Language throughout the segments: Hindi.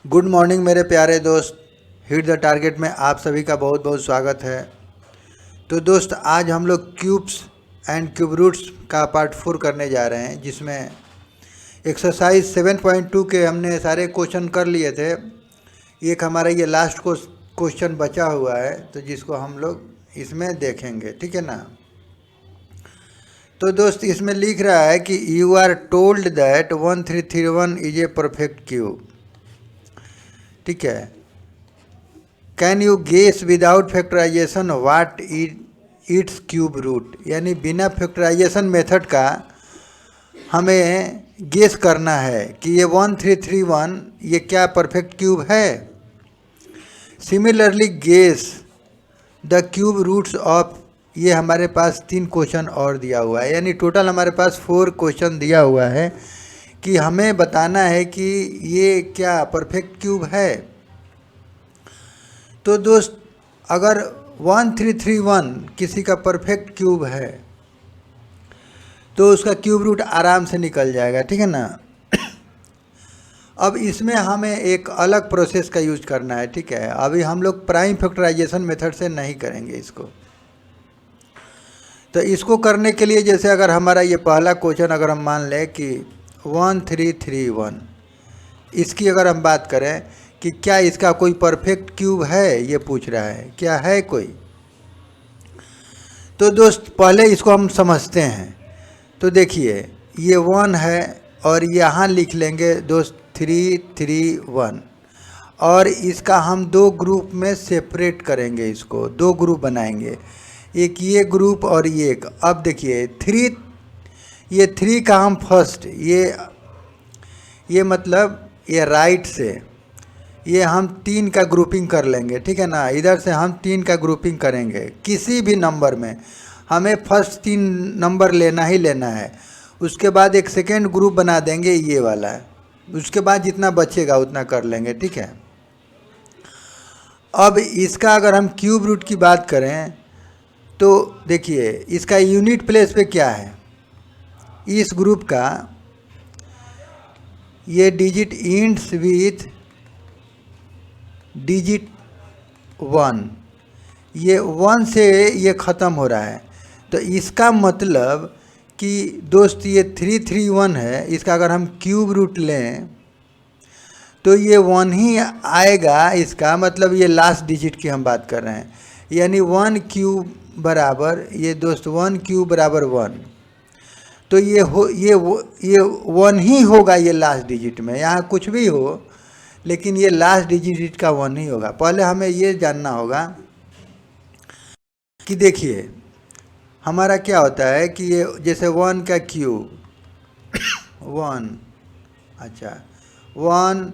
गुड मॉर्निंग मेरे प्यारे दोस्त। हिट द टारगेट में आप सभी का बहुत बहुत स्वागत है। तो दोस्त आज हम लोग क्यूब्स एंड क्यूब रूट्स का पार्ट 4 करने जा रहे हैं, जिसमें एक्सरसाइज 7.2 के हमने सारे क्वेश्चन कर लिए थे। एक हमारा ये लास्ट क्वेश्चन बचा हुआ है, तो जिसको हम लोग इसमें देखेंगे, ठीक है ना। तो दोस्त इसमें लिख रहा है कि you are told that 1331 is a perfect cube. ठीक है। Can you guess without factorisation what its cube root, यानी बिना फैक्टराइजेशन मेथड का हमें गेस करना है कि ये 1331 ये क्या परफेक्ट क्यूब है। Similarly guess the cube roots of, ये हमारे पास 3 क्वेश्चन और दिया हुआ है, यानी टोटल हमारे पास 4 क्वेश्चन दिया हुआ है कि हमें बताना है कि ये क्या परफेक्ट क्यूब है। तो दोस्त अगर 1331 किसी का परफेक्ट क्यूब है तो उसका क्यूब रूट आराम से निकल जाएगा, ठीक है ना। अब इसमें हमें एक अलग प्रोसेस का यूज करना है, ठीक है। अभी हम लोग प्राइम फैक्टराइजेशन मेथड से नहीं करेंगे इसको। तो इसको करने के लिए जैसे अगर हमारा ये पहला क्वेश्चन अगर हम मान लें कि 1331, इसकी अगर हम बात करें कि क्या इसका कोई परफेक्ट क्यूब है, ये पूछ रहा है, क्या है कोई। तो दोस्त पहले इसको हम समझते हैं। तो देखिए ये 1 है और यहाँ लिख लेंगे दोस्त 331, और इसका हम 2 ग्रुप में सेपरेट करेंगे, इसको 2 ग्रुप बनाएंगे, एक ये ग्रुप और ये एक। अब देखिए 3 का हम फर्स्ट ये मतलब ये राइट से ये हम 3 का ग्रुपिंग कर लेंगे, ठीक है ना। इधर से हम 3 का ग्रुपिंग करेंगे किसी भी नंबर में, हमें फर्स्ट 3 नंबर लेना ही लेना है। उसके बाद एक सेकेंड ग्रुप बना देंगे ये वाला, उसके बाद जितना बचेगा उतना कर लेंगे, ठीक है। अब इसका अगर हम क्यूब रूट की बात करें तो देखिए इसका यूनिट प्लेस पे क्या है, इस ग्रुप का ये डिजिट इंड्स विथ डिजिट 1, ये 1 से ये ख़त्म हो रहा है। तो इसका मतलब कि दोस्त ये 331 है, इसका अगर हम क्यूब रूट लें तो ये 1 ही आएगा। इसका मतलब ये लास्ट डिजिट की हम बात कर रहे हैं, यानी 1 क्यूब बराबर ये दोस्त 1 क्यूब बराबर 1। तो ये 1 ही होगा ये लास्ट डिजिट में, यहाँ कुछ भी हो लेकिन ये लास्ट डिजिट का 1 ही होगा। पहले हमें ये जानना होगा कि देखिए हमारा क्या होता है कि ये जैसे 1 का क्यूब 1, अच्छा 1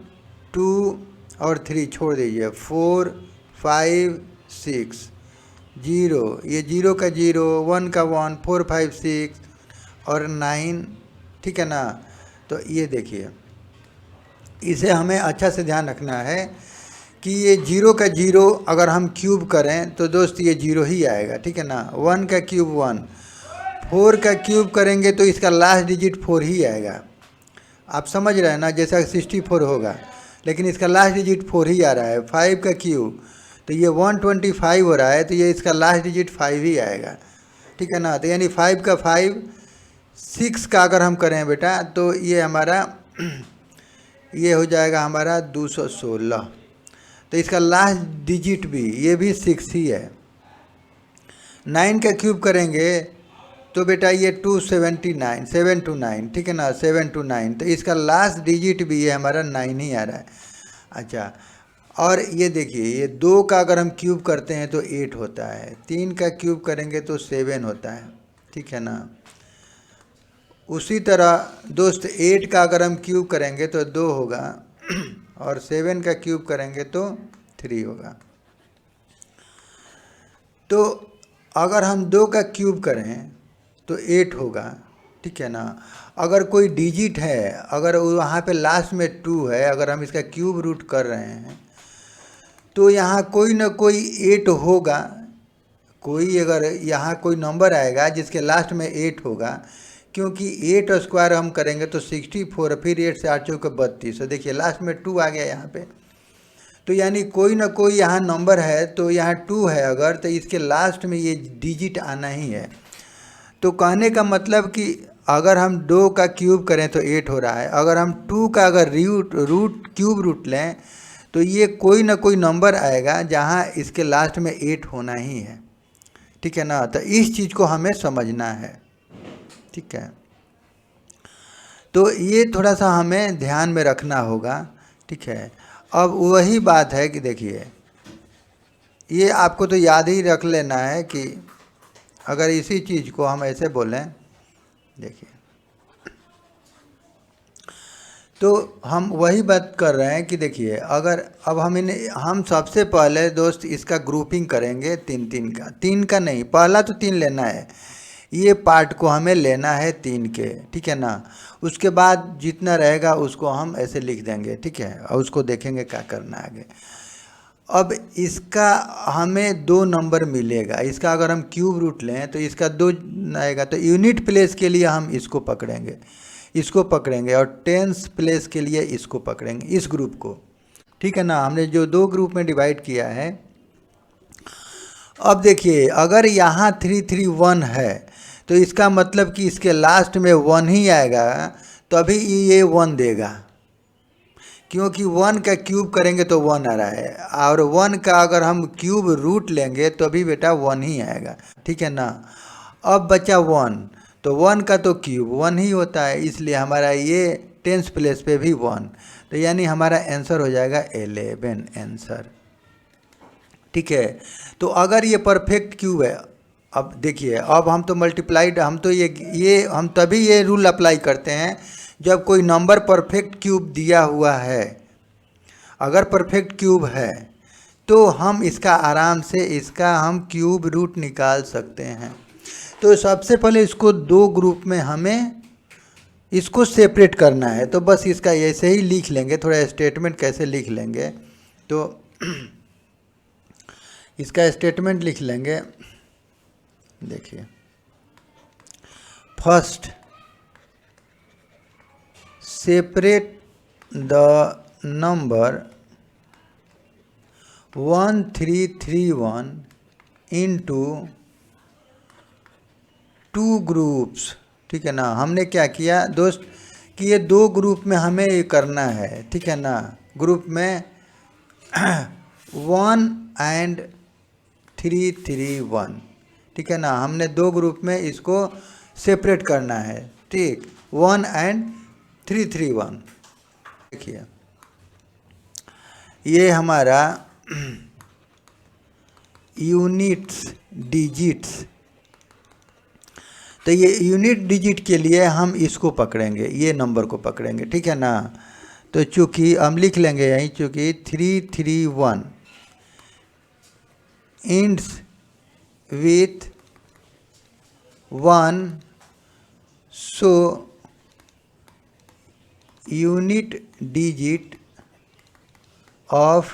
2 और 3 छोड़ दीजिए, 4 5 6 0, ये 0 का 0, 1 का 1, 4 5 6 और 9, ठीक है ना। तो ये देखिए इसे हमें अच्छा से ध्यान रखना है कि ये 0 का 0 अगर हम क्यूब करें तो दोस्त ये 0 ही आएगा, ठीक है ना। 1 का क्यूब 1, 4 का क्यूब करेंगे तो इसका लास्ट डिजिट 4 ही आएगा। आप समझ रहे हैं ना, जैसा 64 होगा लेकिन इसका लास्ट डिजिट 4 ही आ रहा है। 5 का क्यूब तो ये 125 हो रहा है, तो ये इसका लास्ट डिजिट 5 ही आएगा, ठीक है ना। तो यानी 5 का 5, 6 का अगर हम करें बेटा तो ये हमारा ये हो जाएगा हमारा 216। तो इसका लास्ट डिजिट भी ये भी 6 ही है। 9 का क्यूब करेंगे तो बेटा ये 279, 729, ठीक है ना, 729। तो इसका लास्ट डिजिट भी ये हमारा 9 ही आ रहा है। अच्छा, और ये देखिए ये 2 का अगर हम क्यूब करते हैं तो 8 होता है, 3 का क्यूब करेंगे तो 7 होता है, ठीक है ना। उसी तरह दोस्त 8 का अगर हम क्यूब करेंगे तो 2 होगा और 7 का क्यूब करेंगे तो 3 होगा। तो अगर हम 2 का क्यूब करें तो 8 होगा, ठीक है ना। अगर कोई डिजिट है, अगर वहाँ पे लास्ट में 2 है, अगर हम इसका क्यूब रूट कर रहे हैं तो यहाँ कोई ना कोई 8 होगा। कोई अगर यहाँ कोई नंबर आएगा जिसके लास्ट में 8 होगा, क्योंकि 8 स्क्वायर हम करेंगे तो 64, फिर 8 से 8 चौके 32, देखिए लास्ट में 2 आ गया यहाँ पे। तो यानी कोई ना कोई यहाँ नंबर है, तो यहाँ 2 है अगर, तो इसके लास्ट में ये डिजिट आना ही है। तो कहने का मतलब कि अगर हम 2 का क्यूब करें तो 8 हो रहा है, अगर हम 2 का अगर क्यूब रूट लें तो ये कोई ना कोई नंबर आएगा जहाँ इसके लास्ट में 8 होना ही है, ठीक है ना। तो इस चीज़ को हमें समझना है, ठीक है। तो ये थोड़ा सा हमें ध्यान में रखना होगा, ठीक है। अब वही बात है कि देखिए, ये आपको तो याद ही रख लेना है कि अगर इसी चीज़ को हम ऐसे बोलें, देखिए, तो हम वही बात कर रहे हैं कि देखिए, अगर अब हम सबसे पहले दोस्त इसका ग्रुपिंग करेंगे 3 का, 3 का नहीं, पहला तो 3 लेना है, ये पार्ट को हमें लेना है 3 के, ठीक है ना। उसके बाद जितना रहेगा उसको हम ऐसे लिख देंगे, ठीक है, और उसको देखेंगे क्या करना है आगे। अब इसका हमें 2 नंबर मिलेगा, इसका अगर हम क्यूब रूट लें तो इसका 2 आएगा, तो यूनिट प्लेस के लिए हम इसको पकड़ेंगे और टेंस प्लेस के लिए इसको पकड़ेंगे, इस ग्रुप को, ठीक है ना। हमने जो 2 ग्रुप में डिवाइड किया है। अब देखिए, अगर यहाँ 331 है तो इसका मतलब कि इसके लास्ट में 1 ही आएगा, तभी ये 1 देगा, क्योंकि 1 का क्यूब करेंगे तो 1 आ रहा है, और 1 का अगर हम क्यूब रूट लेंगे तो भी बेटा 1 ही आएगा, ठीक है ना। अब बचा 1, तो 1 का तो क्यूब 1 ही होता है, इसलिए हमारा ये टेंस प्लेस पे भी 1, तो यानी हमारा आंसर हो जाएगा 11 आंसर, ठीक है। तो अगर ये परफेक्ट क्यूब है, अब देखिए, अब हम तो मल्टीप्लाइड, हम तो हम तभी ये रूल अप्लाई करते हैं जब कोई नंबर परफेक्ट क्यूब दिया हुआ है। अगर परफेक्ट क्यूब है तो हम इसका आराम से इसका हम क्यूब रूट निकाल सकते हैं। तो सबसे पहले इसको 2 ग्रुप में हमें इसको सेपरेट करना है, तो बस इसका ऐसे ही लिख लेंगे, थोड़ा स्टेटमेंट कैसे लिख लेंगे, तो इसका स्टेटमेंट लिख लेंगे। देखिए, first separate the number 1331 into 2 groups, ठीक है ना। हमने क्या किया दोस्त कि ये 2 ग्रुप में हमें ये करना है, ठीक है ना। ग्रुप में 1 एंड 331, ठीक है ना। हमने 2 ग्रुप में इसको सेपरेट करना है, ठीक, 1 एंड 331। देखिए, ये हमारा यूनिट्स डिजिट्स, तो ये यूनिट डिजिट के लिए हम इसको पकड़ेंगे, ये नंबर को पकड़ेंगे, ठीक है ना। तो चूँकि हम लिख लेंगे यहीं, चूँकि 331 ends with 1, so unit digit of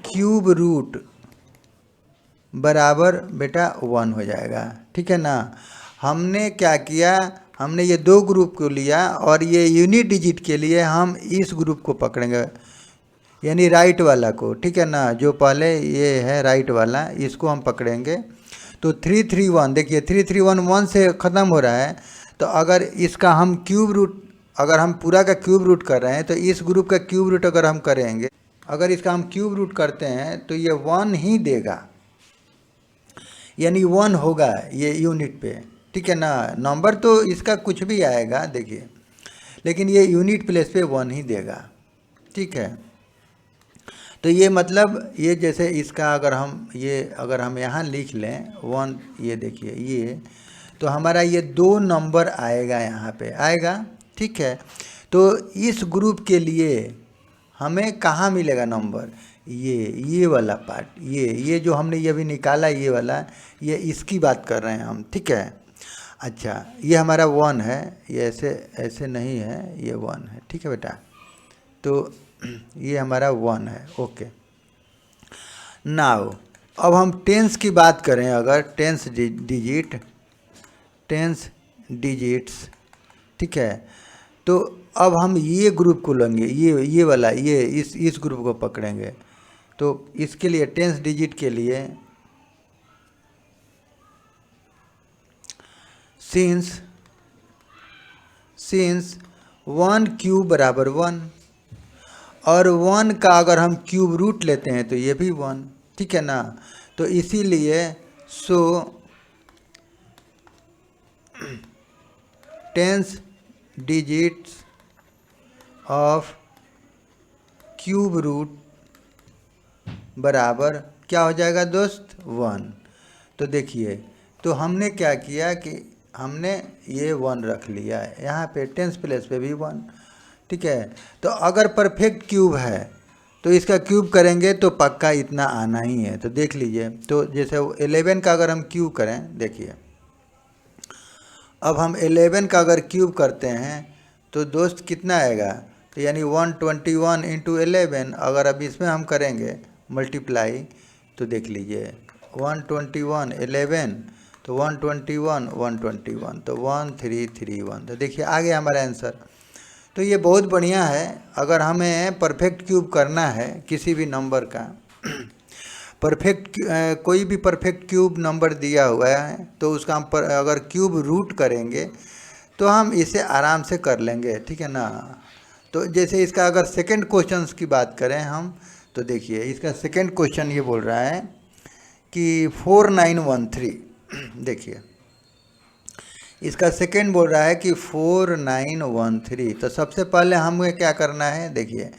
cube root बराबर बेटा 1 हो जाएगा, ठीक है ना। हमने क्या किया, हमने ये 2 ग्रुप को लिया और ये यूनिट डिजिट के लिए हम इस ग्रुप को पकड़ेंगे, यानी राइट वाला को, ठीक है ना। जो पहले ये है राइट वाला, इसको हम पकड़ेंगे। तो 331, देखिए 331 1 से ख़त्म हो रहा है, तो अगर इसका हम क्यूब रूट, अगर हम पूरा का क्यूब रूट कर रहे हैं तो इस ग्रुप का क्यूब रूट अगर हम करेंगे, अगर इसका हम क्यूब रूट करते हैं तो ये 1 ही देगा, यानी 1 होगा ये यूनिट पे, ठीक है ना। नंबर तो इसका कुछ भी आएगा देखिए, लेकिन ये यूनिट प्लेस पे 1 ही देगा, ठीक है। तो ये मतलब ये जैसे इसका अगर हम यहाँ लिख लें 1, ये देखिए ये, तो हमारा ये 2 नंबर आएगा, यहाँ पे आएगा, ठीक है। तो इस ग्रुप के लिए हमें कहाँ मिलेगा नंबर, ये वाला पार्ट, ये जो हमने ये अभी निकाला, ये वाला, ये इसकी बात कर रहे हैं हम, ठीक है। अच्छा, ये हमारा 1 है, ये ऐसे नहीं है, ये 1 है, ठीक है बेटा। तो ये हमारा 1 है, ओके। नाउ अब हम टेंस की बात करें, अगर टेंस डिजिट्स, ठीक है। तो अब हम ये ग्रुप को लेंगे, ये वाला, ये इस ग्रुप को पकड़ेंगे। तो इसके लिए 10 डिजिट के लिए सिंस 1 क्यूब बराबर 1, और 1 का अगर हम क्यूब रूट लेते हैं तो ये भी 1, ठीक है ना। तो इसीलिए सो 10 डिजिट्स ऑफ क्यूब रूट बराबर क्या हो जाएगा दोस्त, 1। तो देखिए, तो हमने क्या किया कि हमने ये 1 रख लिया है यहाँ पे, 10 प्लेस पे भी 1, ठीक है। तो अगर परफेक्ट क्यूब है तो इसका क्यूब करेंगे तो पक्का इतना आना ही है। तो देख लीजिए, तो जैसे 11 का अगर हम क्यूब करें, देखिए अब हम 11 का अगर क्यूब करते हैं तो दोस्त कितना आएगा, तो यानी 121 इंटू 11। अगर अब इसमें हम करेंगे मल्टीप्लाई तो देख लीजिए 121 11, तो 121 121, तो 1331। तो देखिए आ गया हमारा आंसर। तो ये बहुत बढ़िया है। अगर हमें परफेक्ट क्यूब करना है किसी भी नंबर का, कोई भी परफेक्ट क्यूब नंबर दिया हुआ है तो उसका हम अगर क्यूब रूट करेंगे तो हम इसे आराम से कर लेंगे, ठीक है ना। तो जैसे इसका अगर सेकंड क्वेश्चन की बात करें हम, तो देखिए इसका सेकंड क्वेश्चन ये बोल रहा है कि 4913 देखिए इसका सेकंड बोल रहा है कि 4913। तो सबसे पहले हमें क्या करना है, देखिए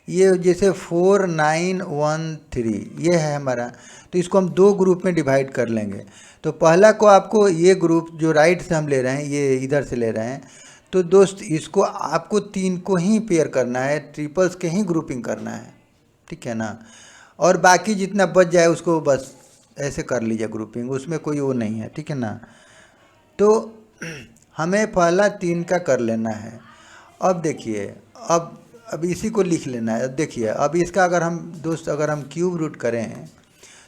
ये जैसे 4913 ये है हमारा, तो इसको हम 2 ग्रुप में डिवाइड कर लेंगे। तो पहला को आपको ये ग्रुप जो राइट से हम ले रहे हैं, ये इधर से ले रहे हैं, तो दोस्त इसको आपको 3 को ही पेयर करना है, ट्रिपल्स के ही ग्रुपिंग करना है, ठीक है ना। और बाकी जितना बच जाए उसको बस ऐसे कर लीजिए ग्रुपिंग, उसमें कोई वो नहीं है, ठीक है ना। तो हमें पहला 3 का कर लेना है। अब देखिए, अब इसी को लिख लेना है। अब देखिए, अब इसका अगर हम दोस्त अगर हम क्यूब रूट करें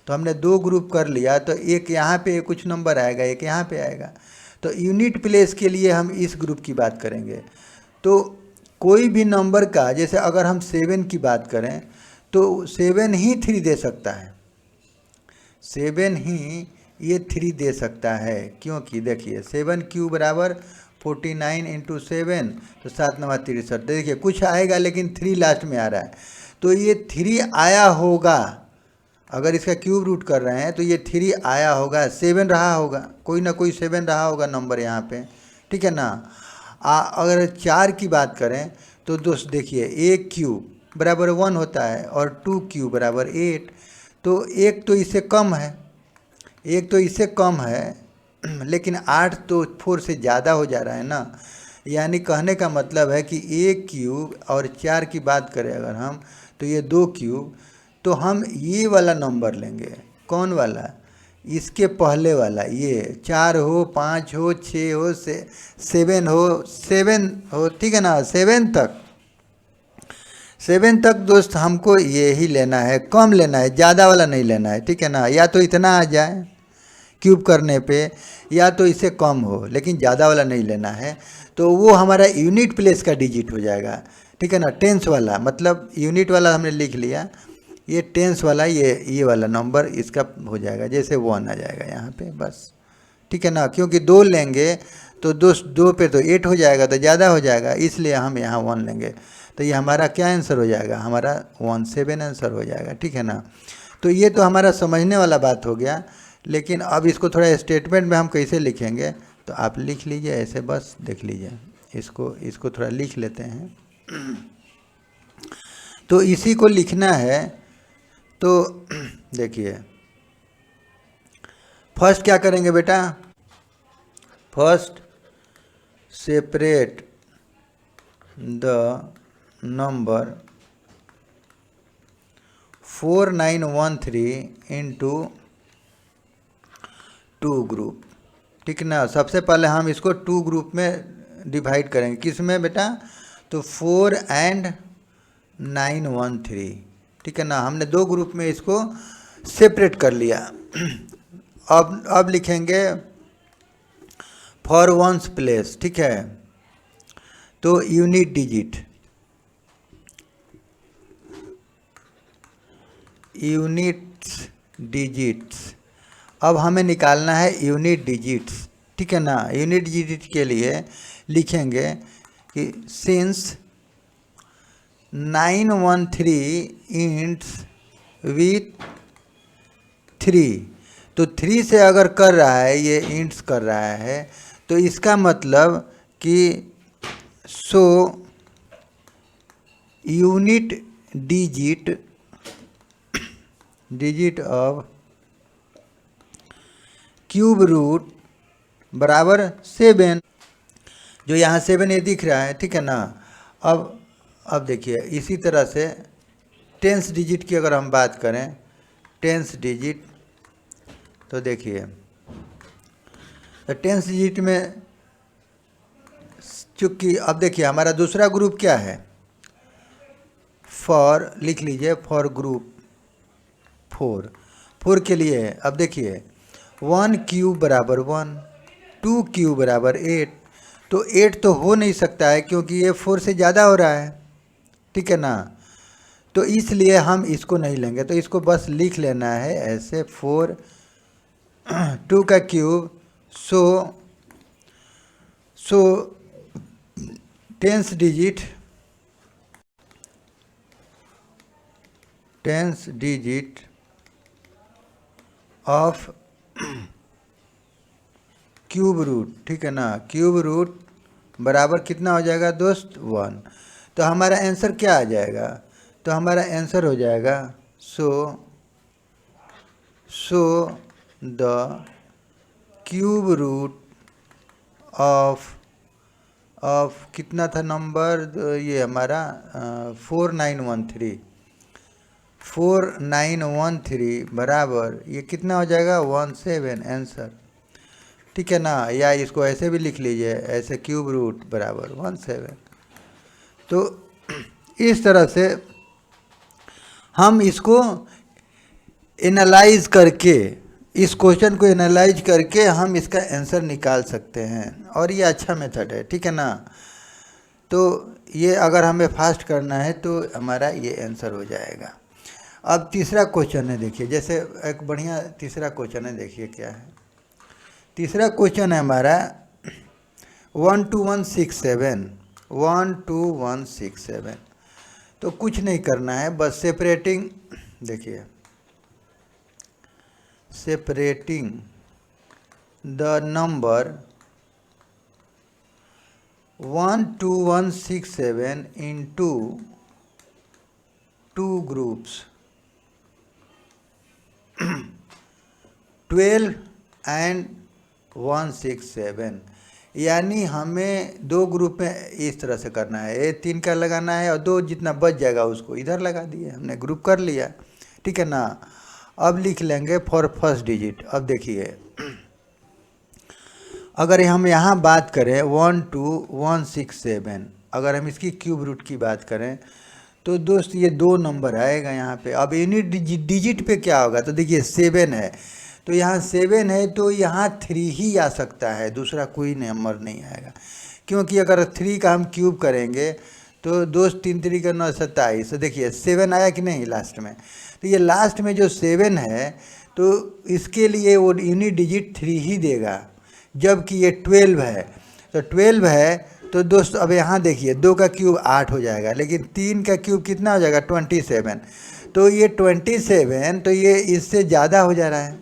तो हमने 2 ग्रुप कर लिया, तो एक यहाँ पे कुछ नंबर आएगा, एक यहाँ पे आएगा। तो यूनिट प्लेस के लिए हम इस ग्रुप की बात करेंगे। तो कोई भी नंबर का, जैसे अगर हम 7 की बात करें तो 7 ही 3 दे सकता है, 7 ही ये 3 दे सकता है। क्योंकि देखिए 7 क्यूब बराबर 49 इंटू 7, तो 7 9 63। देखिए कुछ आएगा लेकिन 3 लास्ट में आ रहा है, तो ये 3 आया होगा। अगर इसका क्यूब रूट कर रहे हैं तो ये 3 आया होगा, 7 रहा होगा, कोई ना कोई 7 रहा होगा नंबर यहाँ पे, ठीक है ना। अगर 4 की बात करें तो दोस्त देखिए 1 क्यूब बराबर 1 होता है और 2 क्यूब बराबर 8। तो एक तो इससे कम है, एक तो इससे कम है, लेकिन 8 तो 4 से ज़्यादा हो जा रहा है ना। यानी कहने का मतलब है कि 1 क्यूब और 4 की बात करें अगर हम, तो ये 2 क्यूब, तो हम ये वाला नंबर लेंगे। कौन वाला, इसके पहले वाला, ये 4 हो 5 हो 6 हो 7 हो, ठीक है ना। 7 तक दोस्त हमको ये ही लेना है, कम लेना है, ज़्यादा वाला नहीं लेना है, ठीक है ना। या तो इतना आ जाए क्यूब करने पे, या तो इससे कम हो, लेकिन ज़्यादा वाला नहीं लेना है। तो वो हमारा यूनिट प्लेस का डिजिट हो जाएगा, ठीक है ना। टेंस वाला, मतलब यूनिट वाला हमने लिख लिया, ये टेंस वाला ये वाला नंबर इसका हो जाएगा, जैसे 1 आ जाएगा यहाँ पे, बस, ठीक है ना। क्योंकि 2 लेंगे तो दोस्त 2 पे तो 8 हो जाएगा, तो ज़्यादा हो जाएगा, इसलिए हम यहाँ 1 लेंगे। तो ये हमारा क्या आंसर हो जाएगा, हमारा 17 आंसर हो जाएगा, ठीक है ना। तो ये तो हमारा समझने वाला बात हो गया। लेकिन अब इसको थोड़ा स्टेटमेंट में हम कैसे लिखेंगे, तो आप लिख लीजिए ऐसे, बस देख लीजिए, इसको थोड़ा लिख लेते हैं। तो इसी को लिखना है। तो देखिए फर्स्ट क्या करेंगे बेटा, first separate the number 4913 into 2 group, ठीक ना। सबसे पहले हम इसको 2 ग्रुप में डिवाइड करेंगे, किस में बेटा, तो 4 and 913, ठीक है ना। हमने 2 ग्रुप में इसको सेपरेट कर लिया। अब लिखेंगे फॉर वंस प्लेस, ठीक है। तो यूनिट डिजिट, यूनिट्स डिजिट्स, अब हमें निकालना है यूनिट डिजिट्स, ठीक है ना। यूनिट डिजिट के लिए लिखेंगे कि सिंस 913 इंट्स विथ 3, तो 3 से अगर कर रहा है, ये इंट्स कर रहा है, तो इसका मतलब कि so unit digit of cube root बराबर 7, जो यहाँ 7 ये दिख रहा है, ठीक है ना। अब देखिए इसी तरह से टेंस डिजिट की अगर हम बात करें, टेंस डिजिट, तो देखिए तो टेंस डिजिट में चूँकि अब देखिए हमारा दूसरा ग्रुप क्या है, फॉर, लिख लीजिए फॉर ग्रुप 4 के लिए है। अब देखिए 1 क्यूब बराबर 1, 2 क्यूब बराबर 8, तो 8 तो हो नहीं सकता है क्योंकि ये 4 से ज़्यादा हो रहा है, ठीक है ना। तो इसलिए हम इसको नहीं लेंगे, तो इसको बस लिख लेना है ऐसे 4, 2 का cube, so tens digit of cube root, ठीक है ना। क्यूब रूट बराबर कितना हो जाएगा दोस्त, 1। तो हमारा आंसर क्या आ जाएगा, तो हमारा आंसर हो जाएगा so the cube root of कितना था नंबर, ये हमारा 4913 बराबर ये कितना हो जाएगा 17 आंसर, ठीक है ना। या इसको ऐसे भी लिख लीजिए, ऐसे क्यूब रूट बराबर 17। तो इस तरह से हम इसको एनालाइज करके, इस क्वेश्चन को एनालाइज करके हम इसका आंसर निकाल सकते हैं, और ये अच्छा मेथड है, ठीक है ना। तो ये अगर हमें फास्ट करना है तो हमारा ये आंसर हो जाएगा। अब तीसरा क्वेश्चन है, देखिए जैसे एक बढ़िया तीसरा क्वेश्चन है, देखिए क्या है। तीसरा क्वेश्चन है हमारा 12167, तो कुछ नहीं करना है, बस सेपरेटिंग, देखिए separating the number 12167 into 2 groups 12 and 167, यानी हमें 2 ग्रुप में इस तरह से करना है, ये 3 का लगाना है और 2 जितना बच जाएगा उसको इधर लगा दिए, हमने ग्रुप कर लिया, ठीक है ना। अब लिख लेंगे फॉर फर्स्ट डिजिट। अब देखिए अगर हम यहाँ बात करें 12167, अगर हम इसकी क्यूब रूट की बात करें तो दोस्त ये 2 नंबर आएगा यहाँ पे। अब यूनिट डिजिट पे क्या होगा, तो देखिए 7 है, तो यहाँ 7 है तो यहाँ 3 ही आ सकता है, दूसरा कोई नंबर नहीं आएगा, क्योंकि अगर 3 का हम क्यूब करेंगे तो दोस्त 3 3 का 9 27, तो देखिए 7 आया कि नहीं लास्ट में। तो ये लास्ट में जो 7 है तो इसके लिए वो यूनिट डिजिट 3 ही देगा, जबकि ये 12 है, तो 12 है तो दोस्त अब यहाँ देखिए 2 का क्यूब 8 हो जाएगा, लेकिन 3 का क्यूब कितना हो जाएगा 27, तो ये 27, तो ये इससे ज़्यादा हो जा रहा है,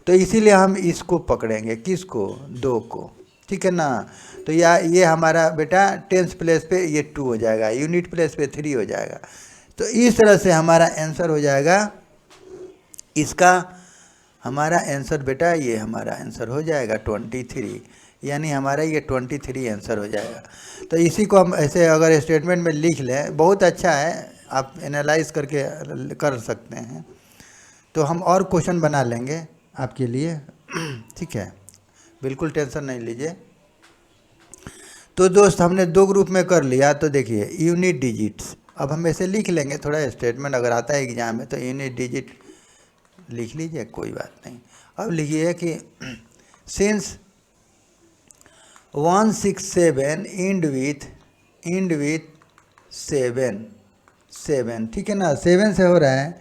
तो इसीलिए हम इसको पकड़ेंगे, किसको, 2 को, ठीक है ना। तो या ये हमारा बेटा टेंस प्लेस पे ये 2 हो जाएगा, यूनिट प्लेस पे 3 हो जाएगा। तो इस तरह से हमारा आंसर हो जाएगा इसका, हमारा आंसर बेटा ये हमारा आंसर हो जाएगा 23, यानी हमारा ये 23 आंसर हो जाएगा। तो इसी को हम ऐसे अगर स्टेटमेंट में लिख लें, बहुत अच्छा है, आप एनालाइज करके कर सकते हैं। तो हम और क्वेश्चन बना लेंगे आपके लिए, ठीक है, बिल्कुल टेंशन नहीं लीजिए। तो दोस्त हमने 2 ग्रुप में कर लिया, तो देखिए यूनिट डिजिट्स, अब हम ऐसे लिख लेंगे, थोड़ा स्टेटमेंट अगर आता है एग्जाम में तो यूनिट डिजिट लिख लीजिए, कोई बात नहीं। अब लिखिए कि सिंस 167 इंड विथ 7 ठीक है ना, 7 से हो रहा है।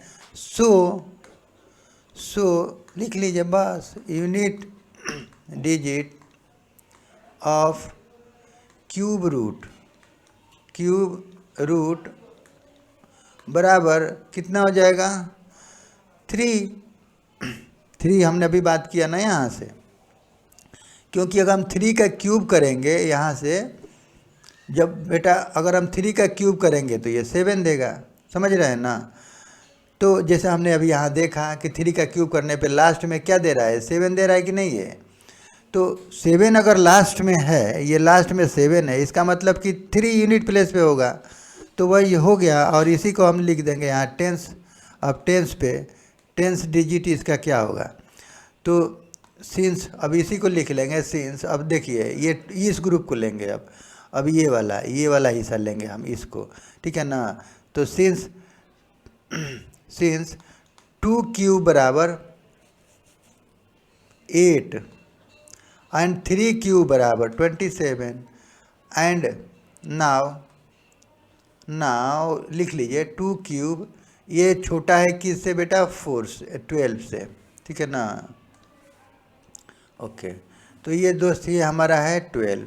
सो लिख लीजिए बस, unit digit of cube root बराबर कितना हो जाएगा 3 हमने अभी बात किया ना यहाँ से, क्योंकि अगर हम 3 का क्यूब करेंगे यहाँ से, जब बेटा अगर हम 3 का क्यूब करेंगे तो ये 7 देगा, समझ रहे हैं ना। तो जैसे हमने अभी यहाँ देखा कि 3 का क्यूब करने पे लास्ट में क्या दे रहा है, 7 दे रहा है कि नहीं है। तो 7 अगर लास्ट में है, ये लास्ट में 7 है, इसका मतलब कि 3 यूनिट प्लेस पे होगा, तो वही हो गया। और इसी को हम लिख देंगे यहाँ टेंस। अब टेंस डिजिट इसका क्या होगा, तो सिंस, अब इसी को लिख लेंगे सिंस। अब देखिए ये इस ग्रुप को लेंगे, अब ये वाला हिस्सा लेंगे हम इसको, ठीक है ना। तो सिंस 2 क्यूब बराबर 8 एंड 3 क्यूब बराबर 27 एंड नाउ लिख लीजिए 2 क्यूब, ये छोटा है किससे बेटा, 12 से, ठीक है ना। ओके, तो ये दोस्त ये हमारा है 12,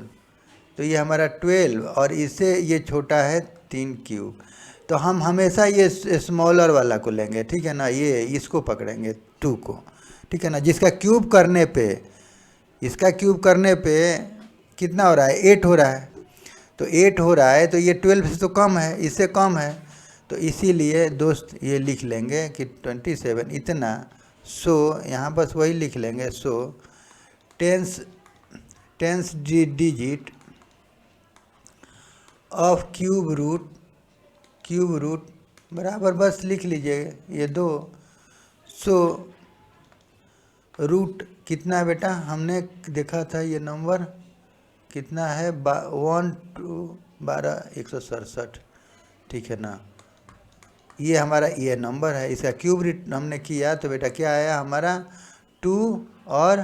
तो ये हमारा 12 और इससे ये छोटा है 3 क्यूब। तो हम हमेशा ये स्मॉलर वाला को लेंगे, ठीक है ना, ये इसको पकड़ेंगे 2 को, ठीक है ना। जिसका क्यूब करने पे, इसका क्यूब करने पे कितना हो रहा है, 8 हो रहा है। तो 8 हो रहा है तो ये 12 से तो कम है, इससे कम है, तो इसीलिए दोस्त ये लिख लेंगे कि 27 इतना। सो यहाँ बस वही लिख लेंगे, so tens digit of cube root बराबर बस लिख लीजिए ये 2। सो रूट कितना है बेटा, हमने देखा था ये नंबर कितना है, 1 2 12 167, ठीक है ना। ये हमारा ये नंबर है, इसका क्यूब रूट हमने किया तो बेटा क्या आया हमारा 2 और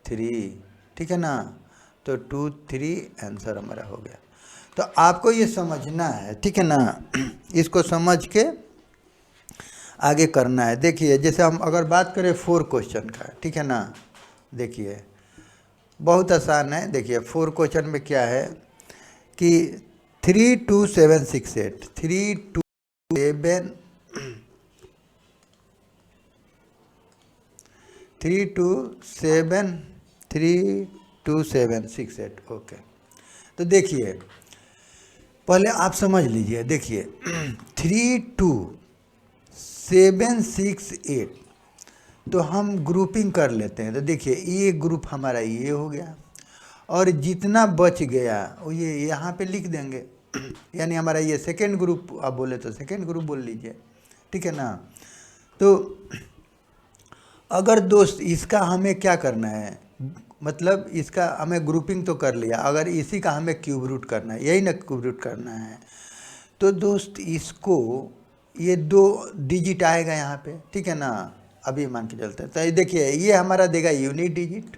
3, ठीक है ना। तो 2 3 आंसर हमारा हो गया। तो आपको ये समझना है, ठीक है ना, इसको समझ के आगे करना है। देखिए जैसे हम अगर बात करें 4 क्वेश्चन का, ठीक है ना, देखिए बहुत आसान है। देखिए 4 क्वेश्चन में क्या है कि 3 2 7 6 8 3 2 7 3 2 7 3 2 7 6 8। ओके, तो देखिए पहले आप समझ लीजिए, देखिए 3 2 7 6 8, तो हम ग्रुपिंग कर लेते हैं। तो देखिए ये ग्रुप हमारा ये हो गया, और जितना बच गया वो ये यहाँ पे लिख देंगे, यानी हमारा ये सेकेंड ग्रुप, आप बोले तो सेकेंड ग्रुप बोल लीजिए, ठीक है ना। तो अगर दोस्त इसका हमें क्या करना है, मतलब इसका हमें ग्रुपिंग तो कर लिया, अगर इसी का हमें क्यूब रूट करना है, यही ना क्यूब रूट करना है, तो दोस्त इसको ये 2 डिजिट आएगा यहाँ पे, ठीक है ना। अभी मान के चलते हैं, तो देखिए ये हमारा देगा यूनिट डिजिट,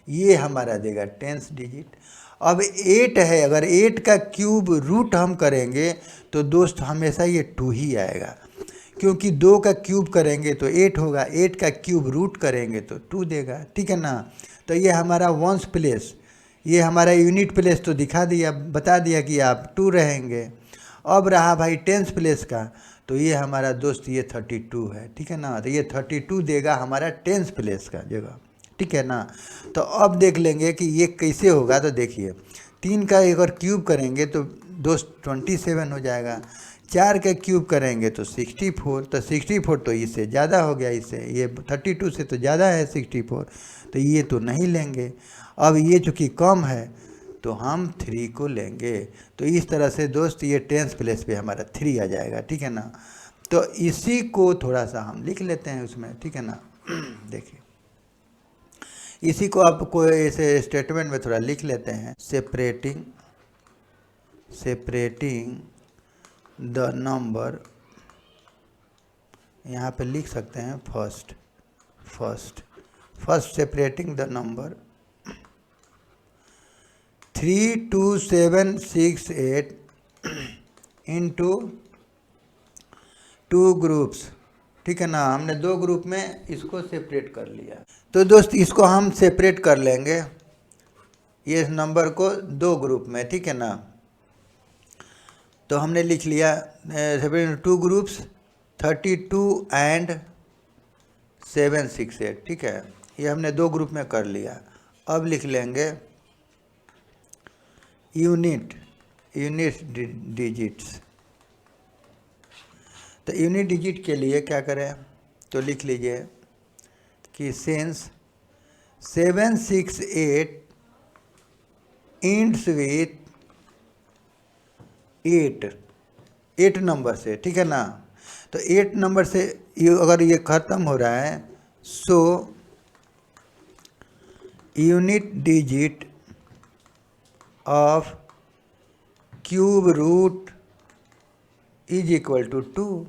ये हमारा देगा टेंस डिजिट। अब 8 है, अगर 8 का क्यूब रूट हम करेंगे तो दोस्त हमेशा ये 2 ही आएगा, क्योंकि 2 का क्यूब करेंगे तो 8 होगा, 8 का क्यूब रूट करेंगे तो 2 देगा, ठीक है ना। तो ये हमारा वंस प्लेस, ये हमारा यूनिट प्लेस तो दिखा दिया, बता दिया कि आप 2 रहेंगे। अब रहा भाई टेंस प्लेस का, तो ये हमारा दोस्त ये 32 है, ठीक है ना। तो ये 32 देगा हमारा टेंस प्लेस का जगह, ठीक है ना। तो अब देख लेंगे कि ये कैसे होगा। तो देखिए 3 का अगर क्यूब करेंगे तो दोस्त 27 हो जाएगा, 4 का क्यूब करेंगे तो 64, तो 64 तो इससे ज़्यादा हो गया, इससे ये 32 से तो ज़्यादा है 64, तो ये तो नहीं लेंगे। अब ये चूँकि कम है तो हम 3 को लेंगे। तो इस तरह से दोस्त ये टेंस प्लेस पे हमारा 3 आ जाएगा, ठीक है ना। तो इसी को थोड़ा सा हम लिख लेते हैं उसमें, ठीक है ना। देखिए इसी को आपको ऐसे स्टेटमेंट में थोड़ा लिख लेते हैं, सेपरेटिंग द नंबर, यहाँ पे लिख सकते हैं first separating the number 32768 into 2 groups, ठीक है ना। हमने 2 ग्रुप में इसको सेपरेट कर लिया। तो दोस्त इसको हम सेपरेट कर लेंगे, ये नंबर को 2 ग्रुप में, ठीक है ना। तो हमने लिख लिया सेपरेट 2 ग्रुप्स 32 एंड 768, ठीक है। ये हमने 2 ग्रुप में कर लिया। अब लिख लेंगे यूनिट डिजिट्स। तो यूनिट डिजिट के लिए क्या करें, तो लिख लीजिए कि सिंस 768 एंड्स विथ 8 नंबर से, ठीक है ना। तो 8 नंबर से अगर ये ख़त्म हो रहा है, so unit digit of cube root is equal to 2।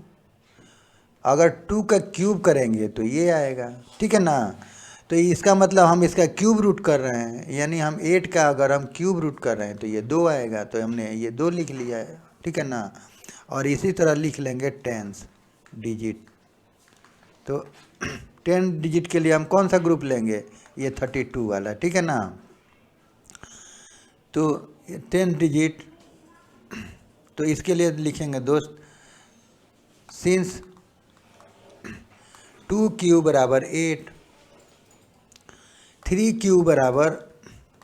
अगर 2 का क्यूब करेंगे तो ये आएगा, ठीक है ना। तो इसका मतलब हम इसका क्यूब रूट कर रहे हैं, यानी हम 8 का अगर हम क्यूब रूट कर रहे हैं तो ये 2 आएगा। तो हमने ये 2 लिख लिया है, ठीक है ना। और इसी तरह लिख लेंगे 10 डिजिट। तो 10 डिजिट के लिए हम कौन सा ग्रुप लेंगे, ये 32 वाला, ठीक है ना। तो 10 डिजिट, तो इसके लिए लिखेंगे दोस्त सिंस 2 क्यू बराबर 8, 3 क्यू बराबर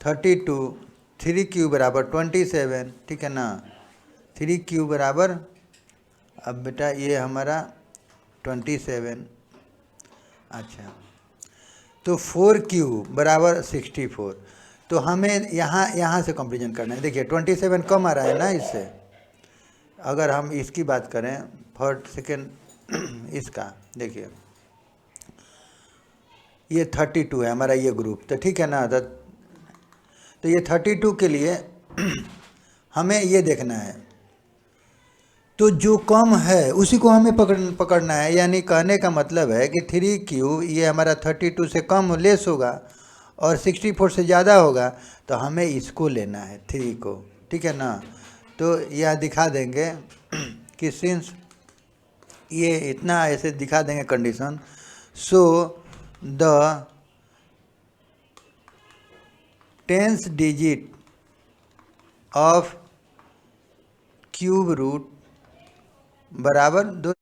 32, 3 क्यू बराबर 27, ठीक है ना। 3 क्यू बराबर, अब बेटा ये हमारा 27, अच्छा। तो 4 क्यू बराबर 64। तो हमें यहाँ से कंपेरिजन करना है। देखिए 27 कम आ रहा है ना इससे। अगर हम इसकी बात करें फर्स्ट सेकेंड इसका, देखिए ये 32 है हमारा ये ग्रुप, तो ठीक है ना। तो ये 32 के लिए हमें ये देखना है, तो जो कम है उसी को हमें पकड़ना है। यानी कहने का मतलब है कि 3 क्यू ये हमारा 32 से कम लेस होगा और 64 से ज़्यादा होगा, तो हमें इसको लेना है 3 को, ठीक है ना। तो यह दिखा देंगे कि सिंस ये इतना ऐसे दिखा देंगे condition, so the 10th digit of cube root बराबर 2।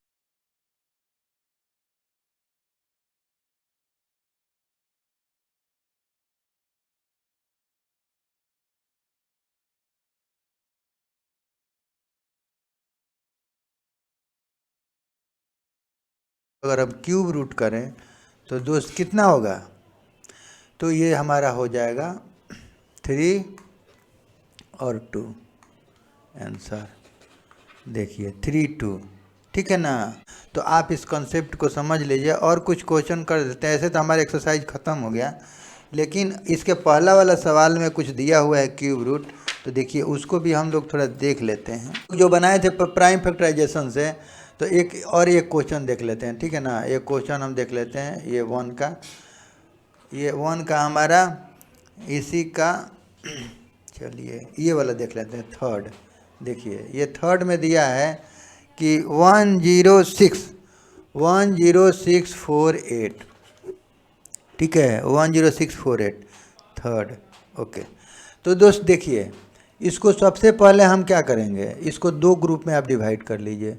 अगर हम क्यूब रूट करें तो दोस्त कितना होगा, तो ये हमारा हो जाएगा 3 और 2, आंसर देखिए 3 2, ठीक है ना। तो आप इस कॉन्सेप्ट को समझ लीजिए और कुछ क्वेश्चन कर देते हैं। ऐसे तो हमारा एक्सरसाइज ख़त्म हो गया, लेकिन इसके पहला वाला सवाल में कुछ दिया हुआ है क्यूब रूट, तो देखिए उसको भी हम लोग थोड़ा देख लेते हैं जो बनाए थे प्राइम फैक्टराइजेशन से। तो एक क्वेश्चन देख लेते हैं, ठीक है ना। एक क्वेश्चन हम देख लेते हैं, ये 1 का हमारा इसी का, चलिए ये वाला देख लेते हैं थर्ड। देखिए ये थर्ड में दिया है कि 10648, ठीक है 10648 थर्ड, ओके। तो दोस्त देखिए इसको सबसे पहले हम क्या करेंगे, इसको 2 ग्रुप में आप डिवाइड कर लीजिए।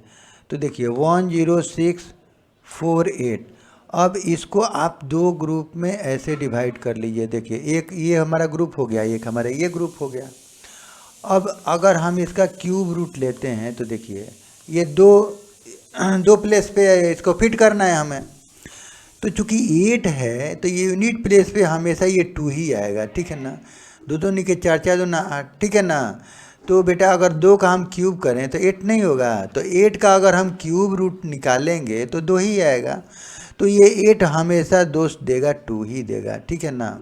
तो देखिए 10648, अब इसको आप 2 ग्रुप में ऐसे डिवाइड कर लीजिए। देखिए एक ये हमारा ग्रुप हो गया, एक हमारा ये ग्रुप हो गया। अब अगर हम इसका क्यूब रूट लेते हैं तो देखिए ये दो प्लेस पे इसको फिट करना है हमें। तो चूँकि 8 है तो ये यूनिट प्लेस पे हमेशा ये 2 ही आएगा, ठीक है ना। 2 2 निके 4 4 2 8, ठीक है ना। तो बेटा अगर 2 का हम क्यूब करें तो 8 नहीं होगा, तो 8 का अगर हम क्यूब रूट निकालेंगे तो 2 ही आएगा। तो ये 8 हमेशा दोस्त देगा 2 ही देगा, ठीक है ना।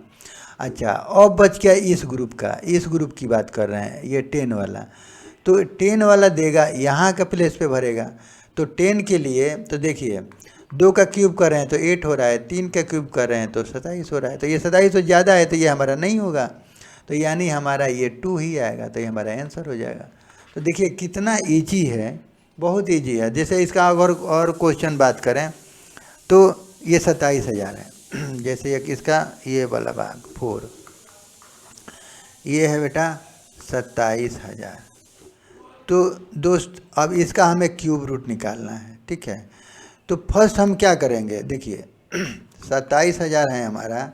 अच्छा अब बच गया इस ग्रुप का, इस ग्रुप की बात कर रहे हैं, ये 10 वाला। तो 10 वाला देगा यहाँ का प्लेस पे भरेगा। तो 10 के लिए तो देखिए 2 का क्यूब कर रहे हैं तो 8 हो रहा है, 3 का क्यूब कर रहे हैं तो 27 हो रहा है। तो ये 27 से ज़्यादा है तो ये हमारा नहीं होगा। तो यानी हमारा ये 2 ही आएगा, तो ये हमारा आंसर हो जाएगा। तो देखिए कितना ईजी है, बहुत ईजी है। जैसे इसका अगर और क्वेश्चन बात करें तो ये 27,000 है। जैसे एक इसका ये वाला भाग 4, ये है बेटा 27,000। तो दोस्त अब इसका हमें क्यूब रूट निकालना है, ठीक है। तो फर्स्ट हम क्या करेंगे, देखिए 27,000 है हमारा,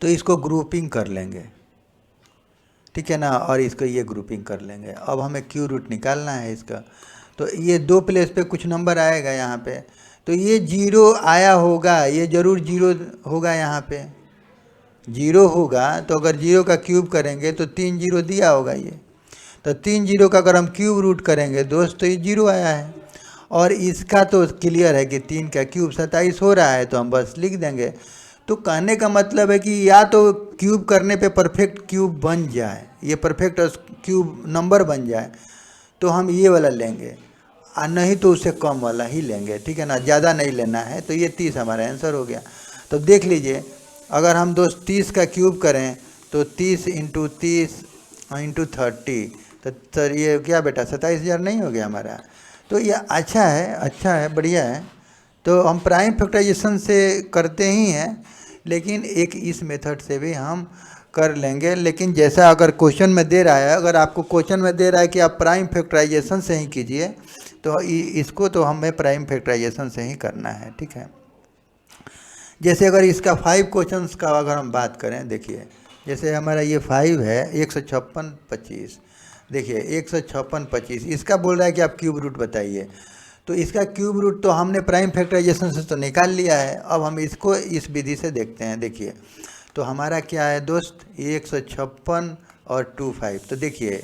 तो इसको ग्रुपिंग कर लेंगे, ठीक है ना, और इसको ये ग्रुपिंग कर लेंगे। अब हमें क्यू रूट निकालना है इसका। तो ये 2 प्लेस पे कुछ नंबर आएगा यहाँ पे, तो ये 0 आया होगा, ये ज़रूर 0 होगा, यहाँ पे 0 होगा। तो अगर 0 का क्यूब करेंगे तो 3 0 दिया होगा ये, तो 3 0 का अगर हम क्यूब रूट करेंगे दोस्त तो ये 0 आया है। और इसका तो क्लियर है कि 3 का क्यूब 27 हो रहा है, तो हम बस लिख देंगे। तो कहने का मतलब है कि या तो क्यूब करने पे परफेक्ट क्यूब बन जाए, ये परफेक्ट क्यूब नंबर बन जाए, तो हम ये वाला लेंगे, और नहीं तो उससे कम वाला ही लेंगे, ठीक है ना, ज़्यादा नहीं लेना है। तो ये 30 हमारा आंसर हो गया। तो देख लीजिए, अगर हम दोस्त 30 का क्यूब करें तो 30 × 30 × 30, तो ये क्या बेटा 27,000 नहीं हो गया हमारा। तो ये अच्छा है, अच्छा है, बढ़िया है। तो हम प्राइम फैक्टराइजेशन से करते ही हैं, लेकिन एक इस मेथड से भी हम कर लेंगे। लेकिन जैसा अगर क्वेश्चन में दे रहा है, अगर आपको क्वेश्चन में दे रहा है कि आप प्राइम फैक्टराइजेशन से ही कीजिए, तो इसको तो हमें प्राइम फैक्टराइजेशन से ही करना है, ठीक है। जैसे अगर इसका 5 क्वेश्चंस का अगर हम बात करें, देखिए जैसे हमारा ये 5 है 156 25, देखिए 156 25, इसका बोल रहा है कि आप क्यूब रूट बताइए। तो इसका क्यूब रूट तो हमने प्राइम फैक्टराइजेशन से तो निकाल लिया है, अब हम इसको इस विधि से देखते हैं। देखिए तो हमारा क्या है दोस्त, 156 और 25। तो देखिए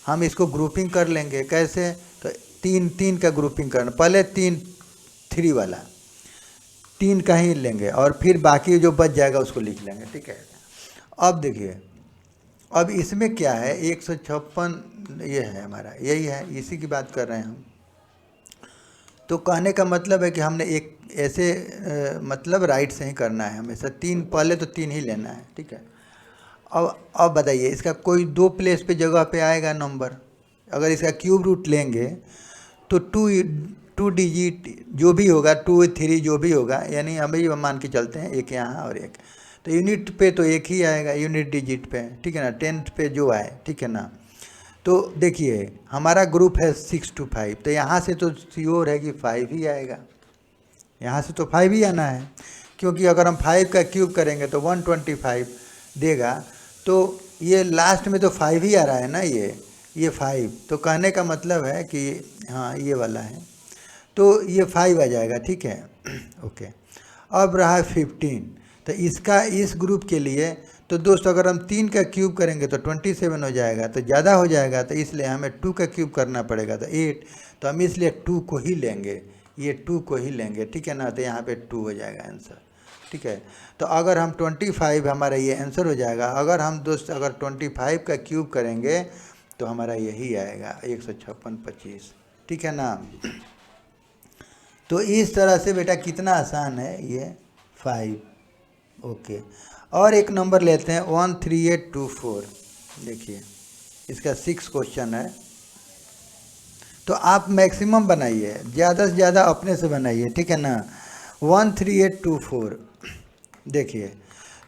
हम इसको ग्रुपिंग कर लेंगे, कैसे, तो 3 3 का ग्रुपिंग करना, पहले 3 3 वाला 3 का ही लेंगे, और फिर बाकी जो बच जाएगा उसको लिख लेंगे, ठीक है। अब देखिए, अब इसमें क्या है, 156 ये है हमारा, यही है, इसी की बात कर रहे हैं हम। तो कहने का मतलब है कि हमने एक ऐसे मतलब राइट से ही करना है हमेशा, 3 पहले तो 3 ही लेना है, ठीक है। अब बताइए, इसका कोई 2 प्लेस पे जगह पे आएगा नंबर। अगर इसका क्यूब रूट लेंगे तो 2 डिजिट जो भी होगा, 2 3 जो भी होगा, यानी हम ही मान के चलते हैं, एक यहाँ और एक, तो यूनिट पे तो एक ही आएगा, यूनिट डिजिट पे, ठीक है ना, 10th पे जो आए, ठीक है ना। तो देखिए हमारा ग्रुप है 6 to 5, तो यहाँ से तो श्योर है कि 5 ही आएगा, यहाँ से तो 5 ही आना है, क्योंकि अगर हम 5 का क्यूब करेंगे तो 125 देगा। तो ये लास्ट में तो 5 ही आ रहा है ना, ये 5, तो कहने का मतलब है कि हाँ ये वाला है, तो ये 5 आ जाएगा, ठीक है। ओके, अब रहा 15, तो इसका इस ग्रुप के लिए तो दोस्त अगर हम 3 का क्यूब करेंगे तो 27 हो जाएगा, तो ज़्यादा हो जाएगा, तो इसलिए हमें 2 का क्यूब करना पड़ेगा, तो 8, तो हम इसलिए 2 को ही लेंगे, ये 2 को ही लेंगे, ठीक है ना। तो यहाँ पे 2 हो जाएगा आंसर, ठीक है। तो अगर हम 25 हमारा ये आंसर हो जाएगा। अगर हम दोस्त अगर 25 का क्यूब करेंगे तो हमारा यही आएगा 156 25, ठीक है ना। तो इस तरह से बेटा कितना आसान है ये 5। ओके, और एक नंबर लेते हैं 13824, देखिए इसका 6 क्वेश्चन है। तो आप मैक्सिमम बनाइए, ज़्यादा से ज़्यादा अपने से बनाइए, ठीक है ना। 13824, देखिए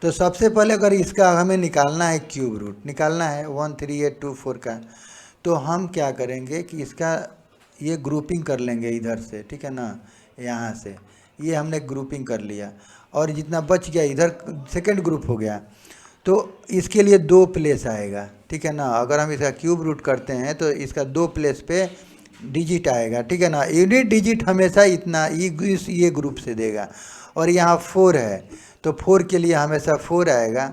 तो सबसे पहले अगर इसका हमें निकालना है, क्यूब रूट निकालना है 13824 का, तो हम क्या करेंगे कि इसका ये ग्रुपिंग कर लेंगे इधर से, ठीक है ना, यहाँ से ये हमने ग्रुपिंग कर लिया, और जितना बच गया इधर सेकंड ग्रुप हो गया। तो इसके लिए 2 प्लेस आएगा, ठीक है ना। अगर हम इसका क्यूब रूट करते हैं तो इसका 2 प्लेस पे डिजिट आएगा, ठीक है ना। यूनिट डिजिट हमेशा इतना ये ग्रुप से देगा, और यहाँ 4 है तो 4 के लिए हमेशा 4 आएगा,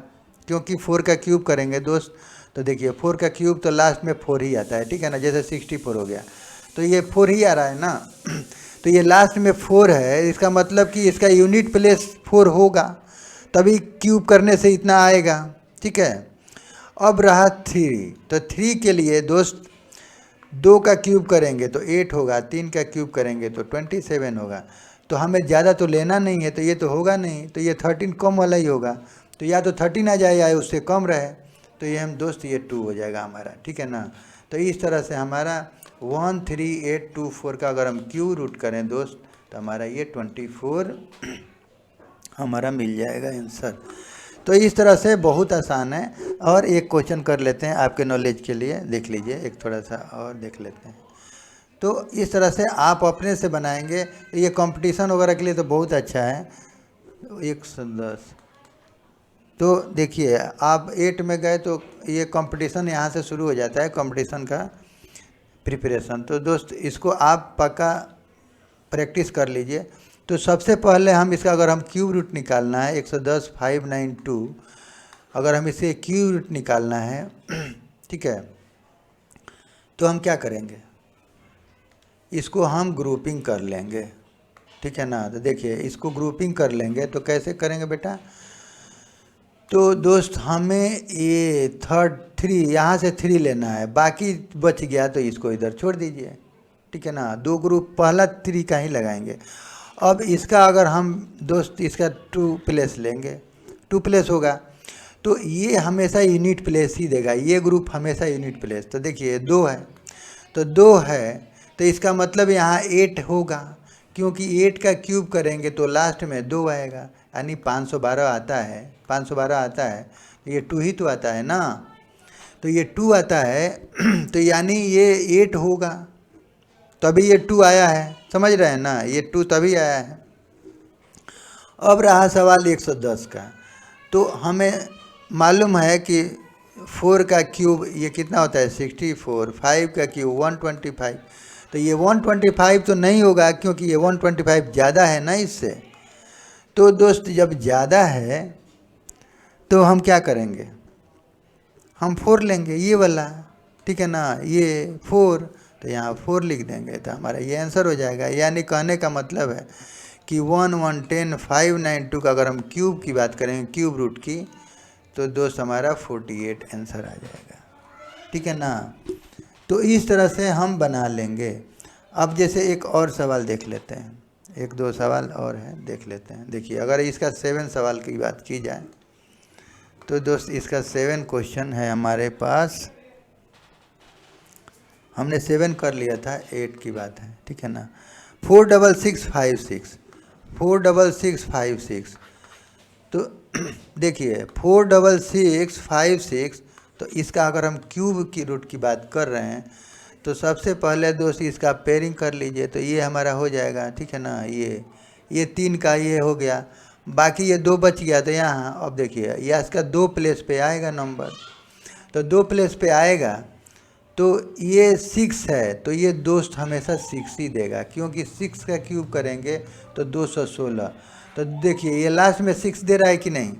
क्योंकि 4 का क्यूब करेंगे दोस्त। तो देखिए 4 का क्यूब तो लास्ट में 4 ही आता है, ठीक है ना, जैसे 64 हो गया, तो ये 4 ही आ रहा है ना। तो ये लास्ट में 4 है, इसका मतलब कि इसका यूनिट प्लेस 4 होगा, तभी क्यूब करने से इतना आएगा, ठीक है। अब रहा 3, तो 3 के लिए दोस्त 2 का क्यूब करेंगे तो 8 होगा, 3 का क्यूब करेंगे तो 27 होगा। तो हमें ज़्यादा तो लेना नहीं है, तो ये तो होगा नहीं, तो ये 13 कम वाला ही होगा, तो या तो 13 आ जाए या उससे कम रहे, तो ये हम दोस्त ये 2 हो जाएगा हमारा, ठीक है ना। तो इस तरह से हमारा 13824 का अगर हम क्यूब रूट करें दोस्त, तो हमारा ये 24 हमारा मिल जाएगा आंसर। तो इस तरह से बहुत आसान है। और एक क्वेश्चन कर लेते हैं आपके नॉलेज के लिए, देख लीजिए, एक थोड़ा सा और देख लेते हैं। तो इस तरह से आप अपने से बनाएंगे, ये कंपटीशन वगैरह के लिए तो बहुत अच्छा है। 110, तो देखिए आप 8 में गए तो ये कंपटीशन यहाँ से शुरू हो जाता है, कंपटीशन का प्रिपरेशन। तो दोस्त इसको आप पक्का प्रैक्टिस कर लीजिए। तो सबसे पहले हम इसका अगर हम क्यूब रूट निकालना है 110 592, अगर हम इसे क्यूब रूट निकालना है ठीक है, तो हम क्या करेंगे, इसको हम ग्रुपिंग कर लेंगे, ठीक है ना। तो देखिए इसको ग्रुपिंग कर लेंगे, तो कैसे करेंगे बेटा, तो दोस्त हमें ये 3 यहाँ से 3 लेना है, बाकी बच गया तो इसको इधर छोड़ दीजिए, ठीक है ना। 2 ग्रुप पहला 3 का ही लगाएंगे। अब इसका अगर हम दोस्त इसका 2 प्लेस लेंगे, 2 प्लेस होगा तो ये हमेशा यूनिट प्लेस ही देगा, ये ग्रुप हमेशा यूनिट प्लेस। तो देखिए 2 है, तो 2 है तो इसका मतलब यहाँ 8 होगा, क्योंकि 8 का क्यूब करेंगे तो लास्ट में 2 आएगा, यानी 512 आता है, 512 आता है, ये 2 ही तो आता है ना, तो ये 2 आता है तो यानी ये 8 होगा, तभी ये 2 आया है, समझ रहे हैं ना, ये 2 तभी आया है। अब रहा सवाल 110 का, तो हमें मालूम है कि 4 का क्यूब ये कितना होता है 64, 5 का क्यूब 125, तो ये 125 तो नहीं होगा, क्योंकि ये 125 ज़्यादा है ना इससे। तो दोस्त जब ज़्यादा है तो हम क्या करेंगे, हम 4 लेंगे, ये वाला, ठीक है ना, ये 4, तो यहाँ 4 लिख देंगे, तो हमारा ये आंसर हो जाएगा। यानी कहने का मतलब है कि 110 592 का अगर हम क्यूब की बात करेंगे, क्यूब रूट की, तो दोस्त हमारा 48 आंसर आ जाएगा, ठीक है ना। तो इस तरह से हम बना लेंगे। अब जैसे एक और सवाल देख लेते हैं, 1-2 सवाल और हैं, देख लेते हैं। देखिए अगर इसका 7 सवाल की बात की जाए, तो दोस्त इसका 7 क्वेश्चन है हमारे पास, हमने 7 कर लिया था, 8 की बात है, ठीक है ना। 46656, 46656, तो देखिए 46656, तो इसका अगर हम क्यूब की रूट की बात कर रहे हैं, तो सबसे पहले दोस्त इसका पेयरिंग कर लीजिए, तो ये हमारा हो जाएगा, ठीक है ना। ये 3 का ये हो गया, बाकी ये 2 बच गया, तो यहाँ अब देखिए यह इसका 2 प्लेस पे आएगा नंबर, तो 2 प्लेस पे आएगा, तो ये 6 है, तो ये दोस्त हमेशा 6 ही देगा, क्योंकि 6 का क्यूब करेंगे तो 216। तो देखिए ये लास्ट में 6 दे रहा है कि नहीं,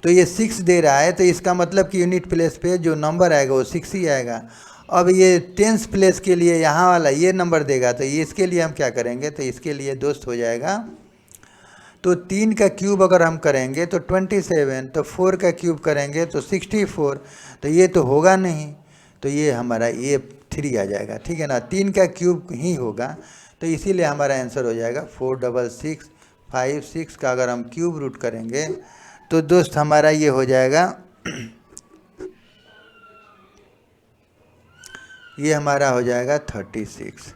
तो ये 6 दे रहा है, तो इसका मतलब कि यूनिट प्लेस पे जो नंबर आएगा वो 6 ही आएगा। अब ये 10th प्लेस के लिए यहाँ वाला ये नंबर देगा, तो ये इसके लिए हम क्या करेंगे, तो इसके लिए दोस्त हो जाएगा, तो 3 का क्यूब अगर हम करेंगे तो 27, तो 4 का क्यूब करेंगे तो 64, तो ये तो होगा नहीं, तो ये हमारा ये 3 आ जाएगा, ठीक है ना। 3 का क्यूब ही होगा, तो इसीलिए हमारा आंसर हो जाएगा 46656 का अगर हम क्यूब रूट करेंगे, तो दोस्त हमारा ये हो जाएगा ये हमारा हो जाएगा 36,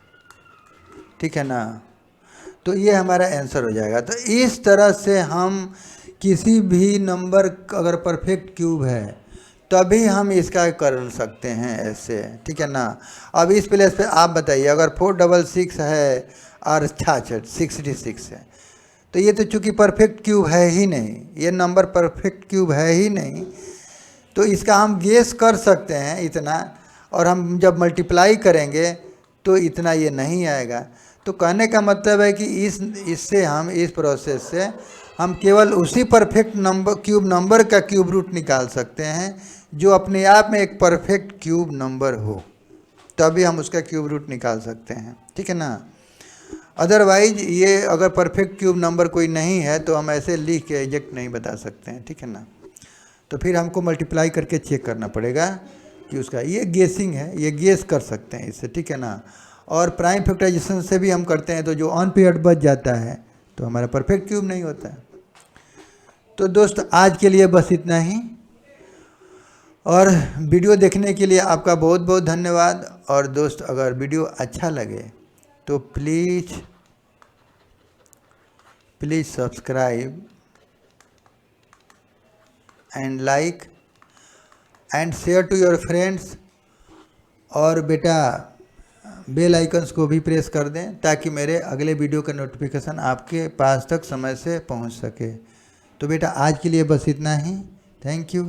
ठीक है ना। तो ये हमारा आंसर हो जाएगा। तो इस तरह से हम किसी भी नंबर अगर परफेक्ट क्यूब है तभी हम इसका कर सकते हैं ऐसे, ठीक है ना। अब इस प्लेस पे आप बताइए, अगर 466 है और 66 है, तो ये तो चूँकि परफेक्ट क्यूब है ही नहीं, ये नंबर परफेक्ट क्यूब है ही नहीं, तो इसका हम गेस कर सकते हैं इतना, और हम जब मल्टीप्लाई करेंगे तो इतना ये नहीं आएगा। तो कहने का मतलब है कि इससे हम इस प्रोसेस से हम केवल उसी परफेक्ट नंबर का क्यूब रूट निकाल सकते हैं जो अपने आप में एक परफेक्ट क्यूब नंबर हो, तभी हम उसका क्यूब रूट निकाल सकते हैं, ठीक है ना। अदरवाइज ये अगर परफेक्ट क्यूब नंबर कोई नहीं है तो हम ऐसे लिख के एग्जैक्ट नहीं बता सकते हैं, ठीक है ना। तो फिर हमको मल्टीप्लाई करके चेक करना पड़ेगा कि उसका, ये गेसिंग है, ये गेस कर सकते हैं इससे, ठीक है ना। और प्राइम फैक्टराइजेशन से भी हम करते हैं, तो जो अनपेयर्ड बच जाता है तो हमारा परफेक्ट क्यूब नहीं होता है। तो दोस्त आज के लिए बस इतना ही, और वीडियो देखने के लिए आपका बहुत बहुत धन्यवाद। और दोस्त अगर वीडियो अच्छा लगे तो please subscribe and like and share to your friends. और बेटा बेल आइकन्स को भी प्रेस कर दें ताकि मेरे अगले वीडियो का नोटिफिकेशन आपके पास तक समय से पहुंच सके। तो बेटा आज के लिए बस इतना ही। Thank you.